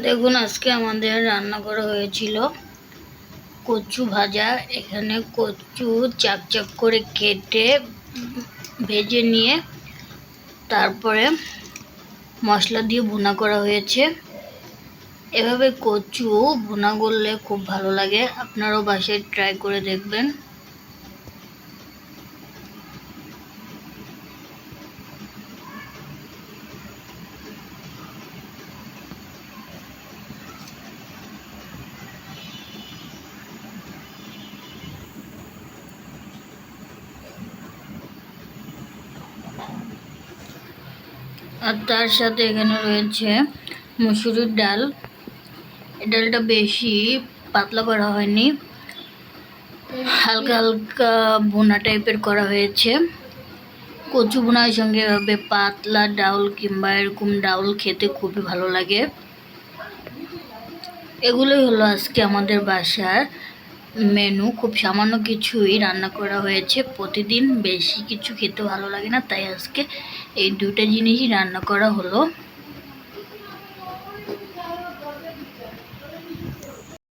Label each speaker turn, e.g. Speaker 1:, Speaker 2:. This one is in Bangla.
Speaker 1: দেখুন আজকে আমাদের রান্না করা হয়েছিল কচু ভাজা। এখানে কচু চাক করে কেটে ভেজে নিয়ে তারপরে মশলা দিয়ে ভুনা করা হয়েছে। এভাবে কচু ভুনা করলে খুব ভালো লাগে, আপনারাও বাসায় ট্রাই করে দেখবেন। আর তার সাথে এখানে রয়েছে মসুরির ডাল। এই ডালটা বেশি পাতলা করা হয়নি, হালকা হালকা ভুনা টাইপের করা হয়েছে। কচু ভুনার সঙ্গে এভাবে পাতলা ডাউল কিংবা এরকম ডাউল খেতে খুবই ভালো লাগে। এগুলোই হলো আজকে আমাদের বাসার মেনু। খুব সামান্য কিছুই রান্না করা হয়েছে, প্রতিদিন বেশি কিছু খেতে ভালো লাগে না, তাই আজকে এই দুটো জিনিসই রান্না করা হলো।